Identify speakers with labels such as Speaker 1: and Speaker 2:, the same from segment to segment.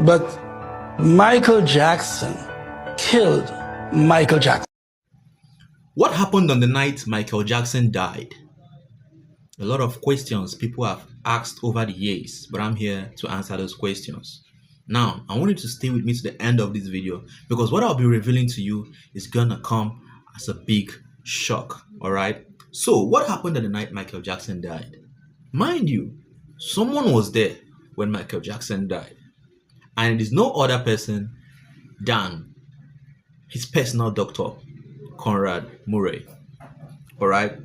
Speaker 1: But Michael Jackson killed Michael Jackson.
Speaker 2: What happened on the night Michael Jackson died? A lot of questions people have asked over the years, but I'm here to answer those questions. Now, I want you to stay with me to the end of this video because what I'll be revealing to you is gonna come as a big shock, all right? So, what happened on the night Michael Jackson died? Mind you, someone was there when Michael Jackson died, and it is no other person than his personal doctor, Conrad Murray, all right?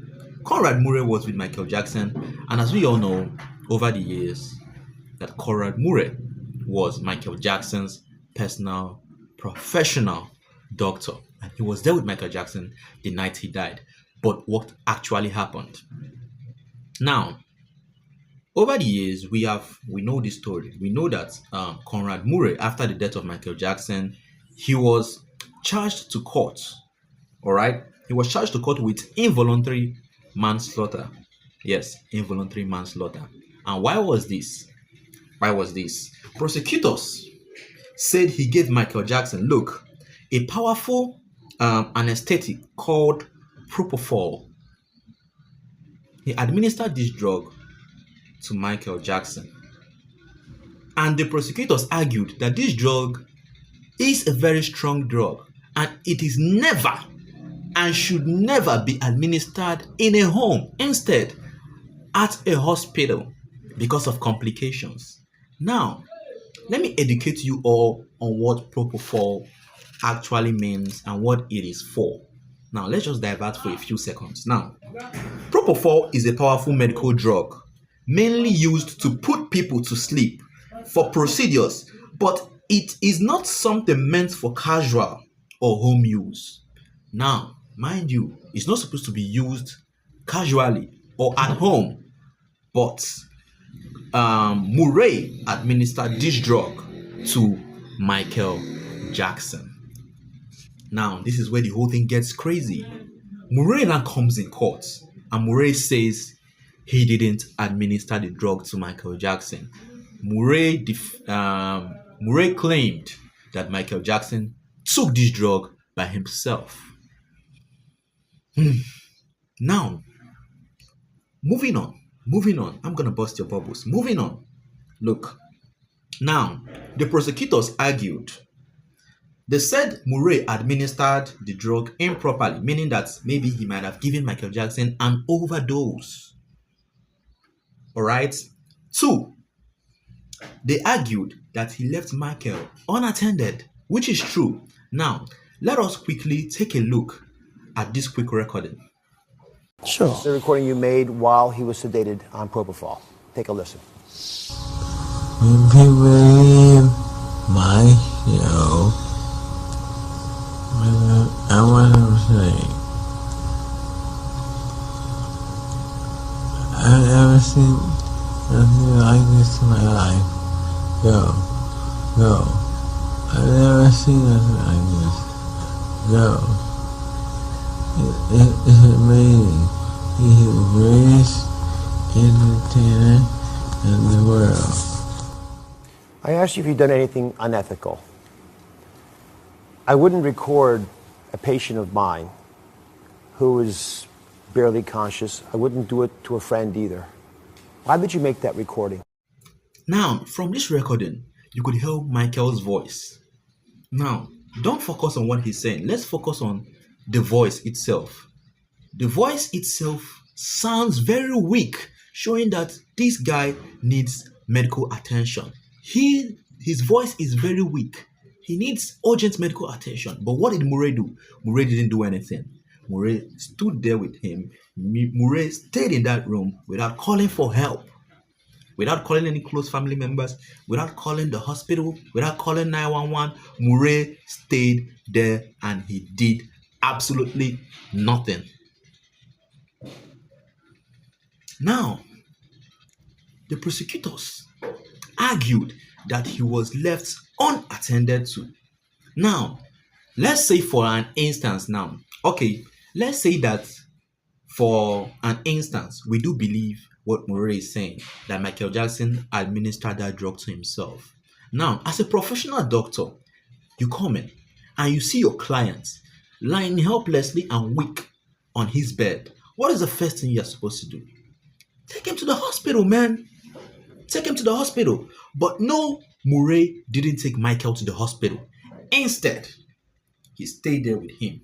Speaker 2: Conrad Murray was with Michael Jackson, and as we all know, over the years, that Conrad Murray was Michael Jackson's personal, professional doctor, and he was there with Michael Jackson the night he died. But what actually happened? Now, over the years, we know this story. We know that Conrad Murray, after the death of Michael Jackson, he was charged to court. All right, he was charged to court with involuntary manslaughter. Yes, involuntary manslaughter. And why was this? Prosecutors said he gave Michael Jackson, look, a powerful anesthetic called propofol. He administered this drug to Michael Jackson. And the prosecutors argued that this drug is a very strong drug and it is never and should never be administered in a home, instead at a hospital because of complications. Now, let me educate you all on what propofol actually means and what it is for. Now, let's just divert for a few seconds. Now, propofol is a powerful medical drug mainly used to put people to sleep for procedures, but it is not something meant for casual or home use. Now, mind you, it's not supposed to be used casually or at home, but Murray administered this drug to Michael Jackson. Now, this is where the whole thing gets crazy. Murray now comes in court, and Murray says he didn't administer the drug to Michael Jackson. Murray claimed that Michael Jackson took this drug by himself. Now, moving on. I'm gonna bust your bubbles. Moving on. Look, now the prosecutors argued. They said Murray administered the drug improperly, meaning that maybe he might have given Michael Jackson an overdose. All right. 2, they argued that he left Michael unattended, which is true. Now, let us quickly take a look at this quick recording.
Speaker 1: Sure.
Speaker 3: The recording you made while he was sedated on propofol. Take a listen.
Speaker 4: When people leave my show, I wasn't saying. I've never seen nothing like this in my life. Go. I've never seen nothing like this. Go. It's amazing. He's the greatest entertainer in the world.
Speaker 3: I asked you if you'd done anything unethical. I wouldn't record a patient of mine who is barely conscious. I wouldn't do it to a friend either. Why did you make that recording?
Speaker 2: Now, from this recording, you could hear Michael's voice. Now, don't focus on what he's saying. Let's focus on the voice itself. The voice itself sounds very weak, showing that this guy needs medical attention. His voice is very weak. He needs urgent medical attention. But what did Murray do? Murray didn't do anything. Murray stood there with him. Murray stayed in that room without calling for help, without calling any close family members, without calling the hospital, without calling 911. Murray stayed there and he did absolutely nothing. Now, the prosecutors argued that he was left unattended to. Now, let's say for an instance now, okay, let's say that for an instance, we do believe what Murray is saying, that Michael Jackson administered that drug to himself. Now, as a professional doctor, you come in and you see your client lying helplessly and weak on his bed. What is the first thing you're supposed to do? Take him to the hospital, man. Take him to the hospital. But no, Murray didn't take Michael to the hospital. Instead, he stayed there with him.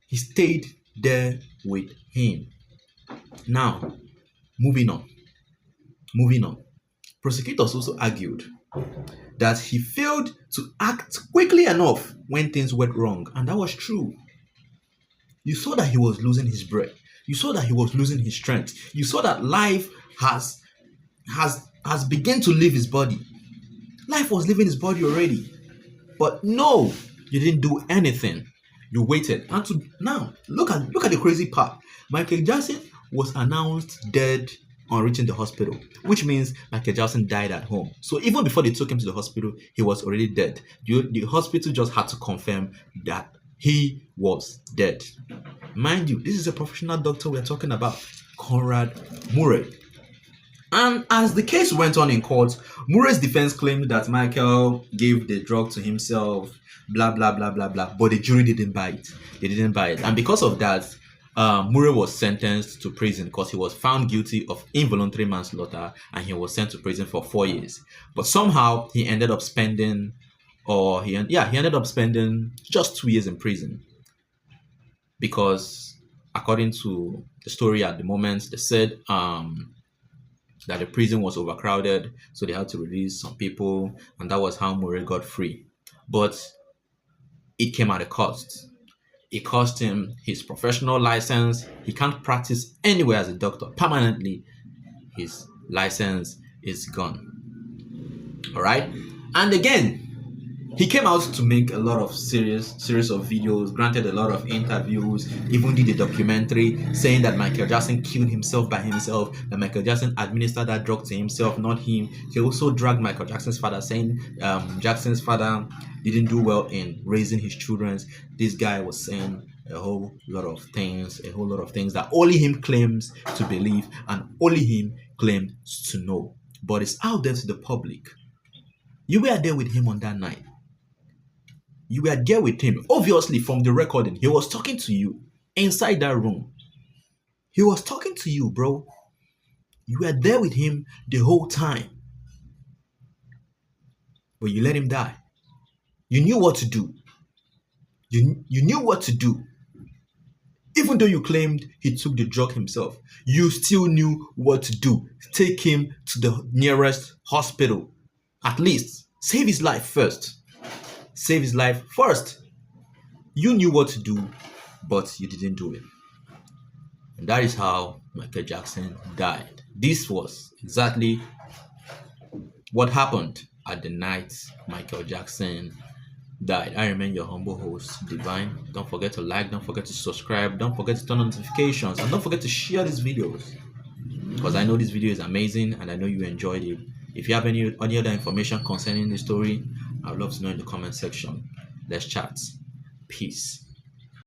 Speaker 2: He stayed there with him. Now, moving on. Prosecutors also argued that he failed to act quickly enough when things went wrong. And that was true. You saw that he was losing his breath. You saw that he was losing his strength. You saw that life has begun to leave his body. Life was leaving his body already. But no, you didn't do anything. You waited. And now, look at the crazy part. Michael Jackson was announced dead on reaching the hospital, which means Michael Jackson died at home. So even before they took him to the hospital, he was already dead. The hospital just had to confirm that he was dead. Mind you, this is a professional doctor we're talking about, Conrad Murray. And as the case went on in court, Murray's defense claimed that Michael gave the drug to himself, blah, blah, blah, blah, blah. But the jury didn't buy it. They didn't buy it. And because of that, Murray was sentenced to prison because he was found guilty of involuntary manslaughter and he was sent to prison for 4 years. But somehow he ended up spending just 2 years in prison. Because according to the story at the moment, they said that the prison was overcrowded, so they had to release some people, and that was how Murray got free. But it came at a cost. It cost him his professional license. He can't practice anywhere as a doctor permanently. His license is gone. All right? And again, he came out to make a lot of series of videos, granted a lot of interviews, even did a documentary saying that Michael Jackson killed himself by himself, that Michael Jackson administered that drug to himself, not him. He also dragged Michael Jackson's father, saying Jackson's father didn't do well in raising his children. This guy was saying a whole lot of things that only him claims to believe and only him claims to know. But it's out there to the public. You were there with him on that night. You were there with him. Obviously, from the recording, he was talking to you inside that room. He was talking to you, bro. You were there with him the whole time. But you let him die. You knew what to do. You knew what to do. Even though you claimed he took the drug himself, you still knew what to do. Take him to the nearest hospital. At least, save his life first. Save his life first. You knew what to do, but you didn't do it. And that is how Michael Jackson died. This was exactly what happened at the night Michael Jackson died. I remain your humble host, Divine. Don't forget to like, don't forget to subscribe, don't forget to turn on notifications, and don't forget to share these videos, because I know this video is amazing and I know you enjoyed it. If you have any other information concerning the story, I would love to know in the comment section. Let's chat. Peace.